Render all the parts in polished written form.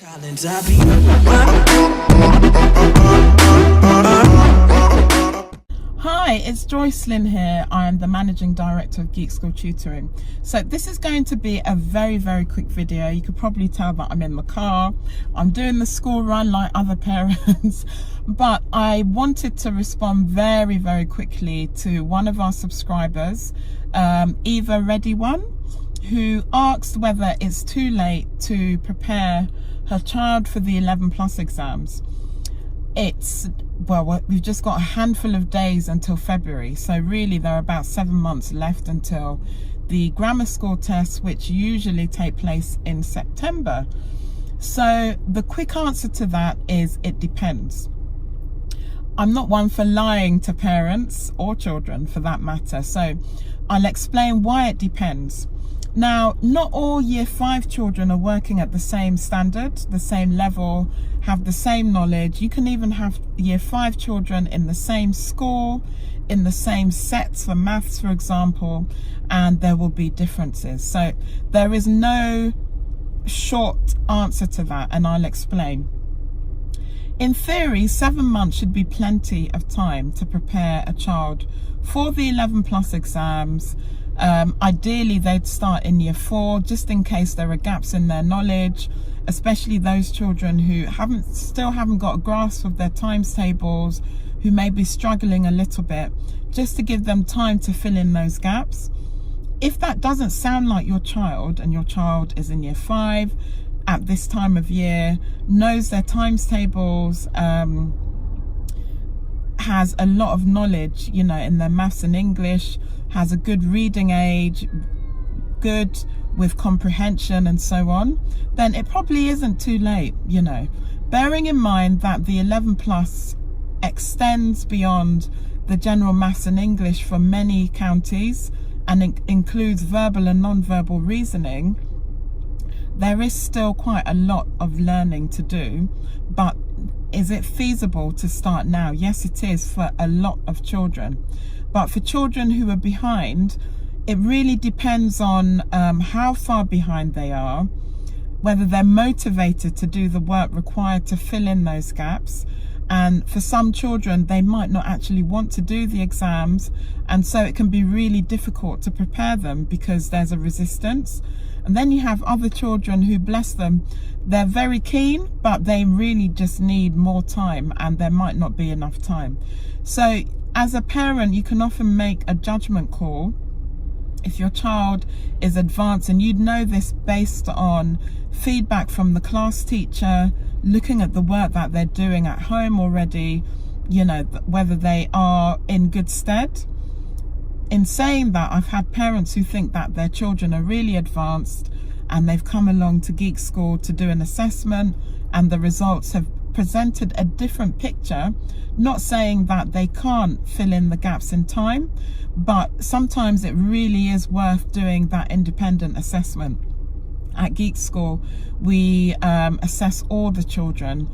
Hi, it's Joycelyn here. I'm the Managing Director of Geek School Tutoring. So this is going to be a very quick video. You could probably tell that I'm in the car. I'm doing the school run like other parents, but I wanted to respond very quickly to one of our subscribers, Eva Ready One, who asked whether it's too late to prepare her child for the 11+ exams. We've just got a handful of days until February, so really there are about 7 months left until the grammar school tests, which usually take place in September. So the quick answer to that is it depends. I'm not one for lying to parents or children for that matter, so I'll explain why it depends. Now, not all Year 5 children are working at the same standard, the same level, have the same knowledge. You can even have Year 5 children in the same school, in the same sets for maths, for example, and there will be differences. So there is no short answer to that, and I'll explain. In theory, 7 months should be plenty of time to prepare a child for the 11+ exams. Ideally, they'd start in Year 4, just in case there are gaps in their knowledge, especially those children who still haven't got a grasp of their times tables, who may be struggling a little bit, just to give them time to fill in those gaps. If that doesn't sound like your child, and your child is in Year 5 at this time of year, knows their times tables, has a lot of knowledge, in their maths and English, has a good reading age, good with comprehension and so on, then it probably isn't too late, Bearing in mind that the 11+ extends beyond the general maths and English for many counties and includes verbal and non-verbal reasoning, there is still quite a lot of learning to do. But is it feasible to start now? Yes, it is for a lot of children. But for children who are behind, it really depends on how far behind they are, whether they're motivated to do the work required to fill in those gaps. And for some children, they might not actually want to do the exams, and so it can be really difficult to prepare them because there's a resistance. And then you have other children who, bless them, they're very keen, but they really just need more time, and there might not be enough time. So as a parent, you can often make a judgment call if your child is advanced, and you'd know this based on feedback from the class teacher, looking at the work that they're doing at home already, whether they are in good stead. In saying that, I've had parents who think that their children are really advanced and they've come along to Geek School to do an assessment, and the results have presented a different picture. Not saying that they can't fill in the gaps in time, but sometimes it really is worth doing that independent assessment. At Geek School, we assess all the children.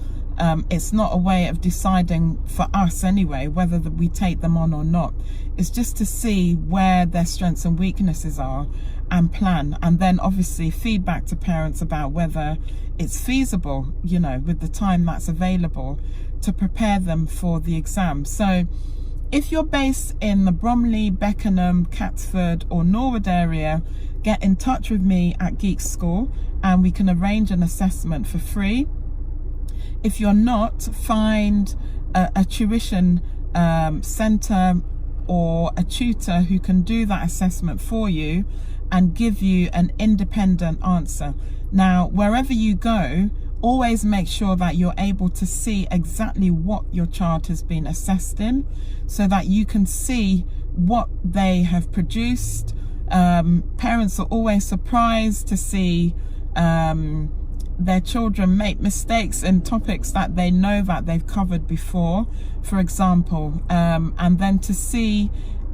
It's not a way of deciding for us anyway whether we take them on or not. It's just to see where their strengths and weaknesses are and plan, and then obviously feedback to parents about whether it's feasible, with the time that's available, to prepare them for the exam. So if you're based in the Bromley, Beckenham, Catford or Norwood area, get in touch with me at Geek School and we can arrange an assessment for free. If you're not, find a tuition centre or a tutor who can do that assessment for you and give you an independent answer. Now, wherever you go, always make sure that you're able to see exactly what your child has been assessed in, so that you can see what they have produced. Parents are always surprised to see their children make mistakes in topics that they know that they've covered before, for example, and then to see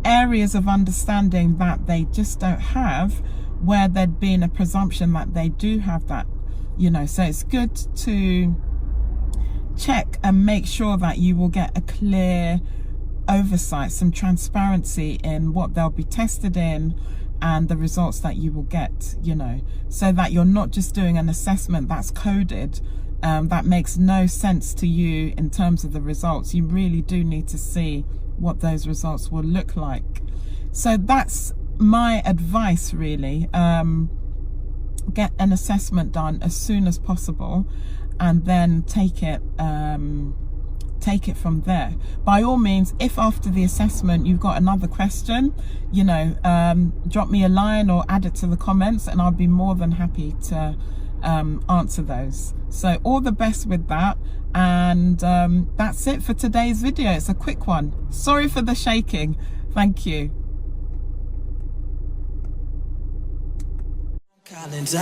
areas of understanding that they just don't have, where there'd been a presumption that they do have that, so it's good to check and make sure that you will get a clear oversight, some transparency in what they'll be tested in, and the results that you will get, you know, so that you're not just doing an assessment that's coded, that makes no sense to you in terms of the results. You really do need to see what those results will look like. So that's my advice, really. Get an assessment done as soon as possible, and then take it from there. By all means, if after the assessment you've got another question, you know, drop me a line or add it to the comments, and I'll be more than happy to answer those. So all the best with that, and that's it for today's video. It's a quick one. Sorry for the shaking. Thank you. Collins,